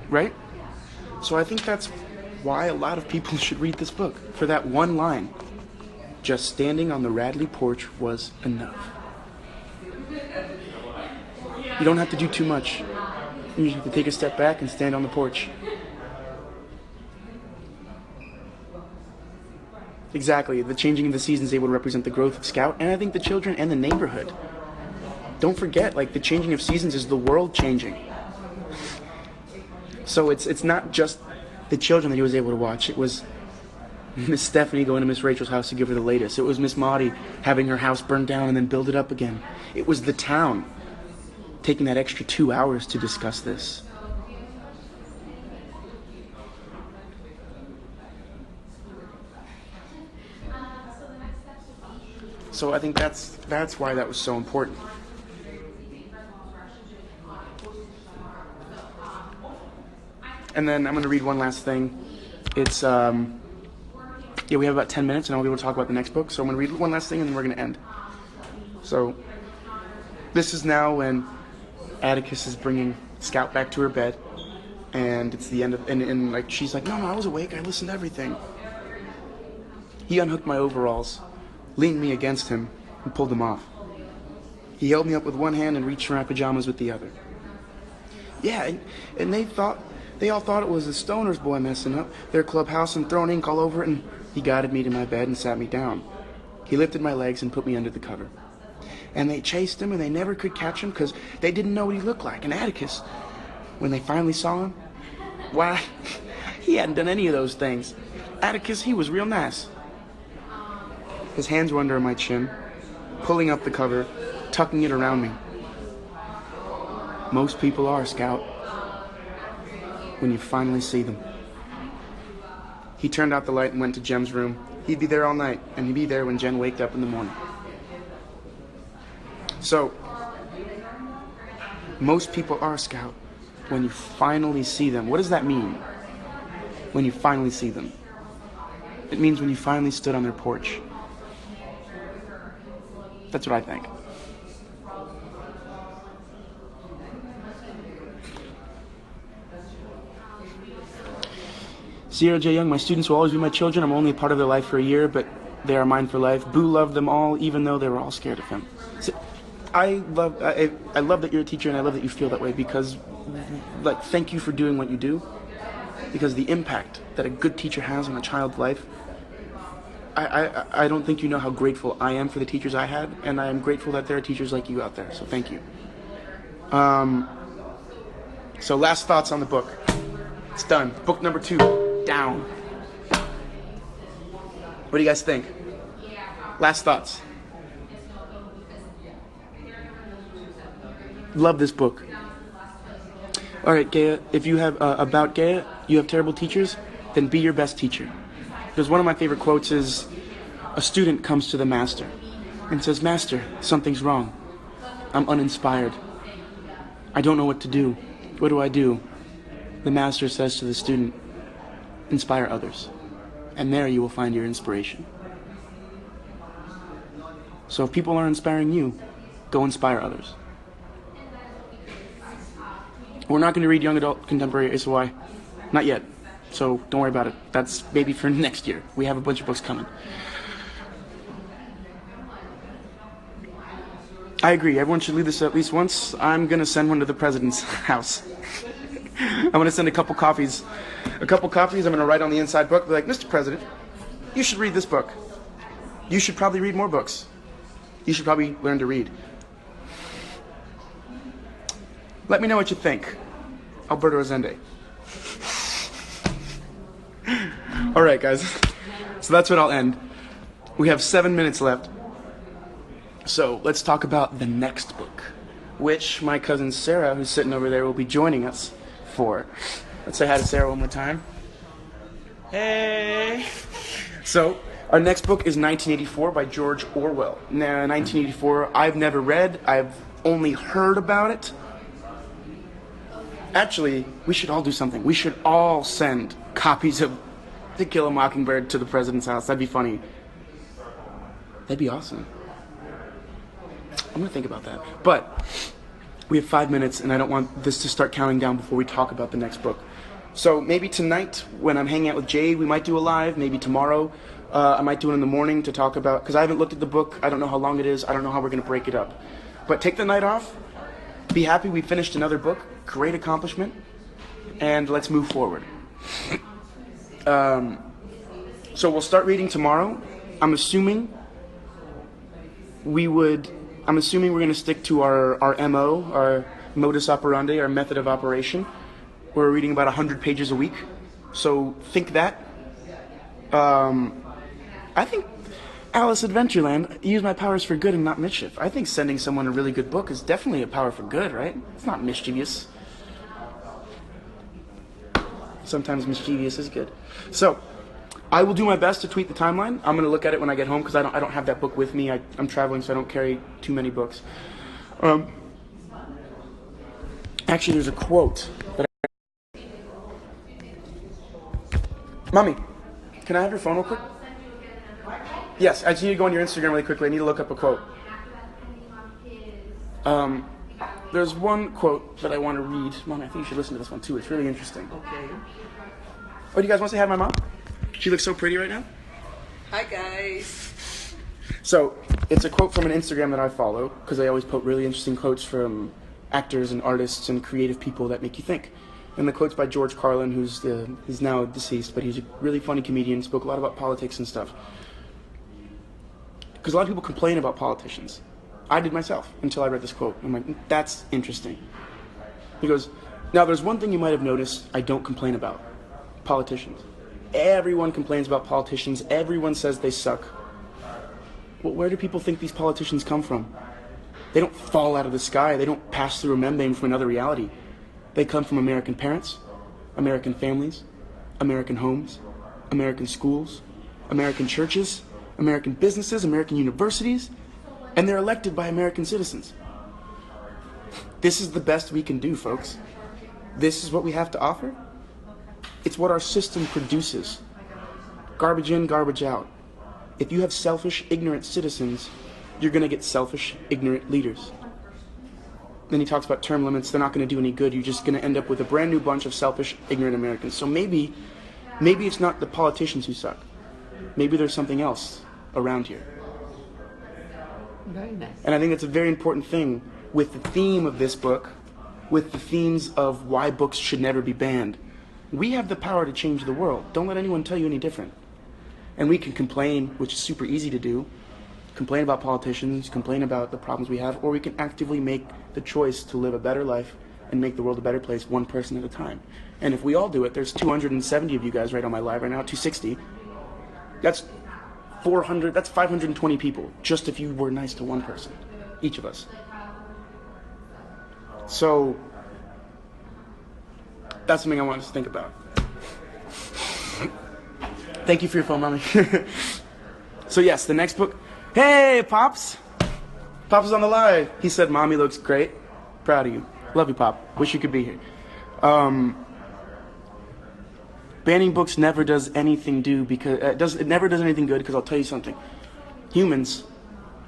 Right? So I think that's why a lot of people should read this book. For that one line. Just standing on the Radley porch was enough. You don't have to do too much. You just have to take a step back and stand on the porch. Exactly. The changing of the seasons is able to represent the growth of Scout, and I think the children and the neighborhood. Don't forget, like, the changing of seasons is the world changing. So it's not just the children that he was able to watch. It was Miss Stephanie going to Miss Rachel's house to give her the latest. It was Miss Maudie having her house burned down and then build it up again. It was the town taking that extra 2 hours to discuss this. So I think that's why that was so important. And then I'm going to read one last thing. It's, we have about 10 minutes, and I'll be able to talk about the next book. So I'm going to read one last thing, and then we're going to end. So this is now when Atticus is bringing Scout back to her bed, and it's the end of, and like, she's like, no, I was awake. I listened to everything. He unhooked my overalls, leaned me against him, and pulled them off. He held me up with one hand and reached for my pajamas with the other. Yeah, and they all thought it was the Stoner's boy messing up their clubhouse and throwing ink all over it, and he guided me to my bed and sat me down. He lifted my legs and put me under the cover. And they chased him, and they never could catch him because they didn't know what he looked like. And Atticus, when they finally saw him, why, he hadn't done any of those things. Atticus, he was real nice. His hands were under my chin, pulling up the cover, tucking it around me. Most people are, Scout, when you finally see them. He turned out the light and went to Jem's room. He'd be there all night, and he'd be there when Jen waked up in the morning. So, most people are, Scout, when you finally see them. What does that mean, when you finally see them? It means when you finally stood on their porch. That's what I think. Sierra J. Young, my students will always be my children. I'm only a part of their life for a year, but they are mine for life. Boo loved them all, even though they were all scared of him. So, I love that you're a teacher, and I love that you feel that way because, like, thank you for doing what you do. Because the impact that a good teacher has on a child's life, I don't think you know how grateful I am for the teachers I had, and I am grateful that there are teachers like you out there. So thank you. So last thoughts on the book. It's done. Book number 2, down. What do you guys think? Last thoughts. Love this book. All right, Gaia, if you have, about Gaia, you have terrible teachers, then be your best teacher. Because one of my favorite quotes is, a student comes to the master and says, Master, something's wrong. I'm uninspired. I don't know what to do. What do I do? The master says to the student, inspire others. And there you will find your inspiration. So if people are inspiring you, go inspire others. We're not going to read Young Adult Contemporary ASY. Not yet. So don't worry about it. That's maybe for next year. We have a bunch of books coming. I agree. Everyone should read this at least once. I'm going to send one to the president's house. I'm going to send a couple copies. I'm going to write on the inside book, be like, Mr. President, you should read this book. You should probably read more books. You should probably learn to read. Let me know what you think. Alberto Rosende. All right, guys. So that's what I'll end. We have 7 minutes left. So let's talk about the next book, which my cousin Sarah, who's sitting over there, will be joining us for. Let's say hi to Sarah one more time. Hey! So, our next book is 1984 by George Orwell. Now, 1984, I've never read. I've only heard about it. Actually, we should all do something. We should all send copies of To Kill a Mockingbird to the president's house. That'd be funny. That'd be awesome. I'm gonna think about that. But we have 5 minutes, and I don't want this to start counting down before we talk about the next book. So maybe tonight, when I'm hanging out with Jade, we might do a live. Maybe tomorrow, I might do it in the morning to talk about, because I haven't looked at the book. I don't know how long it is. I don't know how we're gonna break it up. But take the night off. Be happy we finished another book. Great accomplishment. And let's move forward. So we'll start reading tomorrow. I'm assuming we're going to stick to our MO, our modus operandi, our method of operation. We're reading about 100 pages a week. So think that. I think Alice Adventureland, use my powers for good and not mischief. I think sending someone a really good book is definitely a power for good, right? It's not mischievous. Sometimes mischievous is good. So, I will do my best to tweet the timeline. I'm going to look at it when I get home because I don't have that book with me. I'm traveling, so I don't carry too many books. Actually, there's a quote that Mommy, can I have your phone real quick? Yes, I just need to go on your Instagram really quickly. I need to look up a quote. There's one quote that I want to read. Mom, I think you should listen to this one too. It's really interesting. Okay. Oh, do you guys want to say hi to my mom? She looks so pretty right now. Hi, guys. So, it's a quote from an Instagram that I follow, because they always post really interesting quotes from actors and artists and creative people that make you think. And the quote's by George Carlin, he's now deceased, but he's a really funny comedian, spoke a lot about politics and stuff. Because a lot of people complain about politicians. I did myself until I read this quote. I'm like, that's interesting. He goes, now there's one thing you might have noticed I don't complain about. Politicians. Everyone complains about politicians. Everyone says they suck. Well, where do people think these politicians come from? They don't fall out of the sky. They don't pass through a membrane from another reality. They come from American parents, American families, American homes, American schools, American churches, American businesses, American universities, and they're elected by American citizens. This is the best we can do, folks. This is what we have to offer. It's what our system produces. Garbage in, garbage out. If you have selfish, ignorant citizens, you're going to get selfish, ignorant leaders. Then he talks about term limits. They're not going to do any good. You're just going to end up with a brand new bunch of selfish, ignorant Americans. So maybe it's not the politicians who suck. Maybe there's something else around here. Very nice. And I think that's a very important thing with the theme of this book, with the themes of why books should never be banned. We have the power to change the world. Don't let anyone tell you any different. And we can complain, which is super easy to do. Complain about politicians, complain about the problems we have, or we can actively make the choice to live a better life and make the world a better place one person at a time. And if we all do it, there's 270 of you guys right on my live right now, 260. That's 400, that's 520 people, just if you were nice to one person, each of us. So, that's something I want us to think about. Thank you for your phone, Mommy. So yes, the next book. Hey, Pops! Pops is on the live. He said, Mommy looks great. Proud of you. Love you, Pop. Wish you could be here. Banning books never does anything because it never does anything good, because I'll tell you something. Humans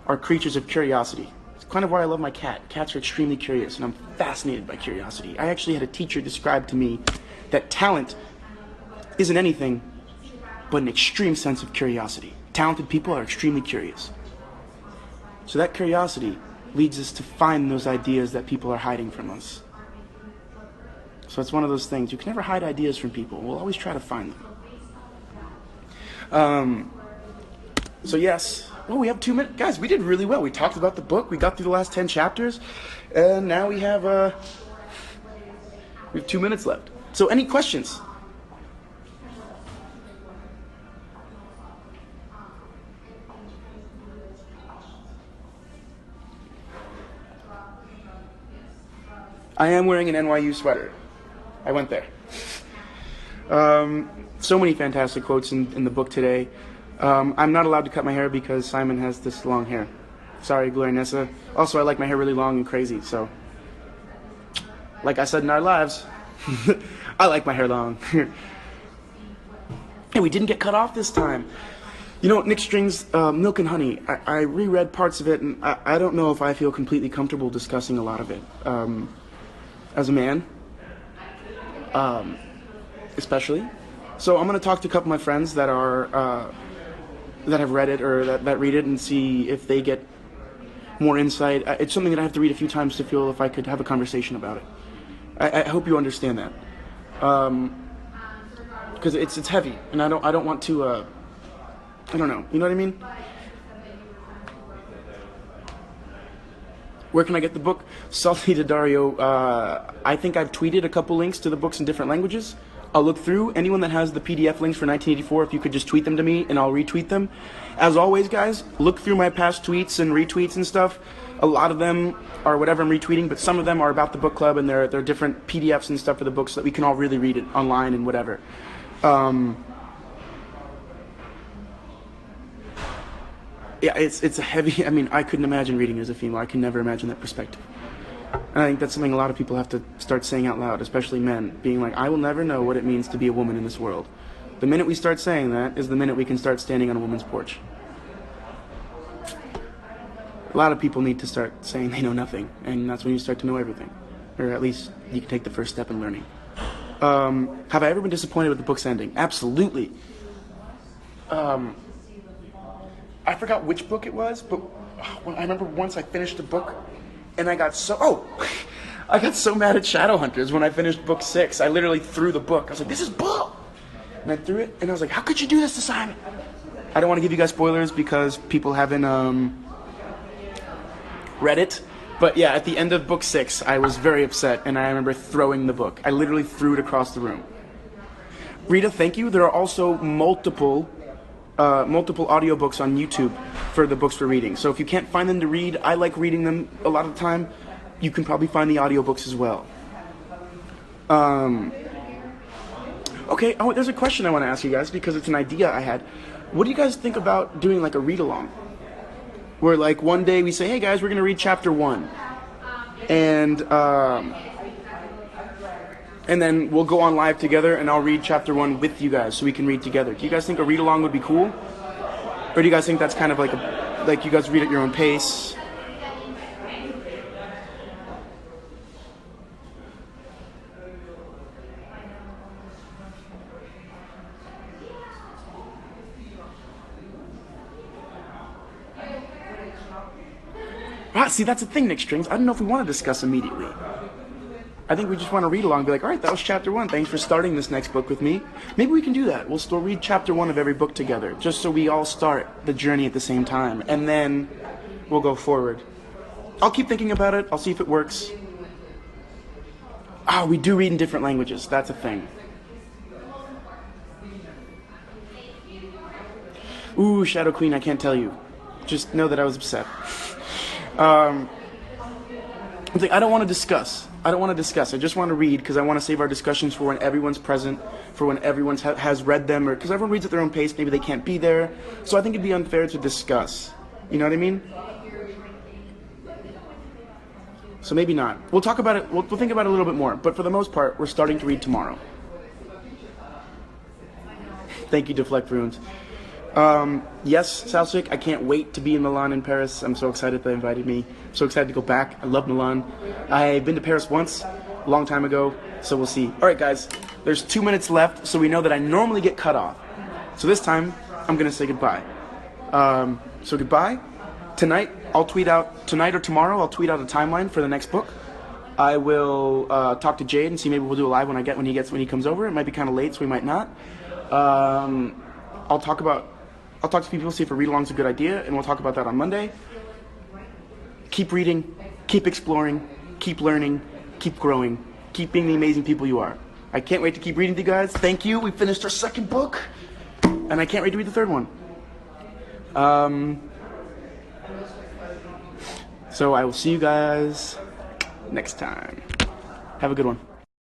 are creatures of curiosity. It's kind of why I love my cat. Cats are extremely curious, and I'm fascinated by curiosity. I actually had a teacher describe to me that talent isn't anything but an extreme sense of curiosity. Talented people are extremely curious. So that curiosity leads us to find those ideas that people are hiding from us. So it's one of those things. You can never hide ideas from people. We'll always try to find them. So yes. Oh, we have 2 minutes. Guys, we did really well. We talked about the book. We got through the last 10 chapters. And now we have 2 minutes left. So any questions? I am wearing an NYU sweater. I went there. So many fantastic quotes in the book today. I'm not allowed to cut my hair because Simon has this long hair. Sorry, Gloria Nessa. Also, I like my hair really long and crazy, so. Like I said in our lives, I like my hair long. Hey, we didn't get cut off this time. You know, Nick String's Milk and Honey, I reread parts of it, and I don't know if I feel completely comfortable discussing a lot of it. As a man, especially. So I'm going to talk to a couple of my friends that are that have read it or that read it and see if they get more insight. It's something that I have to read a few times to feel if I could have a conversation about it. I hope you understand that, because it's heavy, and I don't want to. I don't know. You know what I mean? Where can I get the book? Salty to Dario. I think I've tweeted a couple links to the books in different languages. I'll look through. Anyone that has the PDF links for 1984, if you could just tweet them to me, and I'll retweet them. As always, guys, look through my past tweets and retweets and stuff. A lot of them are whatever I'm retweeting, but some of them are about the book club, and they're different PDFs and stuff for the books so that we can all really read it online and whatever. Yeah, it's a heavy. I mean, I couldn't imagine reading as a female. I can never imagine that perspective. And I think that's something a lot of people have to start saying out loud, especially men, being like, I will never know what it means to be a woman in this world. The minute we start saying that is the minute we can start standing on a woman's porch. A lot of people need to start saying they know nothing, and that's when you start to know everything. Or at least you can take the first step in learning. Have I ever been disappointed with the book's ending? Absolutely. I forgot which book it was, but I remember once I finished the book, and I got so... Oh! I got so mad at Shadowhunters when I finished book 6. I literally threw the book. I was like, this is bull! And I threw it, and I was like, how could you do this to Simon? I don't want to give you guys spoilers because people haven't read it. But yeah, at the end of book 6, I was very upset, and I remember throwing the book. I literally threw it across the room. Rita, thank you. There are also multiple audiobooks on YouTube for the books we're reading. So if you can't find them to read, I like reading them a lot of the time. You can probably find the audiobooks as well. Okay, there's a question I want to ask you guys because it's an idea I had. What do you guys think about doing like a read-along? Where like one day we say, hey guys, we're going to read chapter 1. And then we'll go on live together and I'll read chapter 1 with you guys so we can read together. Do you guys think a read-along would be cool? Or do you guys think that's kind of like you guys read at your own pace? Ah, see, that's the thing, Nick Strings. I don't know if we want to discuss immediately. I think we just want to read along and be like, all right, that was chapter 1. Thanks for starting this next book with me. Maybe we can do that. We'll still read chapter 1 of every book together, just so we all start the journey at the same time. And then we'll go forward. I'll keep thinking about it. I'll see if it works. Ah, we do read in different languages. That's a thing. Ooh, Shadow Queen, I can't tell you. Just know that I was upset. I don't want to discuss. I just want to read because I want to save our discussions for when everyone's present, for when everyone has read them, or because everyone reads at their own pace. Maybe they can't be there. So I think it'd be unfair to discuss. You know what I mean? So maybe not. We'll talk about it. We'll think about it a little bit more. But for the most part, we're starting to read tomorrow. Thank you, Deflect Runes. Yes, Salsik, I can't wait to be in Milan and Paris. I'm so excited they invited me. I'm so excited to go back. I love Milan. I've been to Paris once, a long time ago, so we'll see. All right, guys, there's 2 minutes left, so we know that I normally get cut off. So this time, I'm going to say goodbye. So goodbye. Tonight or tomorrow, I'll tweet out a timeline for the next book. I will talk to Jade and see maybe we'll do a live when he comes over. It might be kind of late, so we might not. I'll talk to people, see if a read-along's a good idea, and we'll talk about that on Monday. Keep reading, keep exploring, keep learning, keep growing, keep being the amazing people you are. I can't wait to keep reading to you guys. Thank you. We finished our second book, and I can't wait to read the third one. So I will see you guys next time. Have a good one.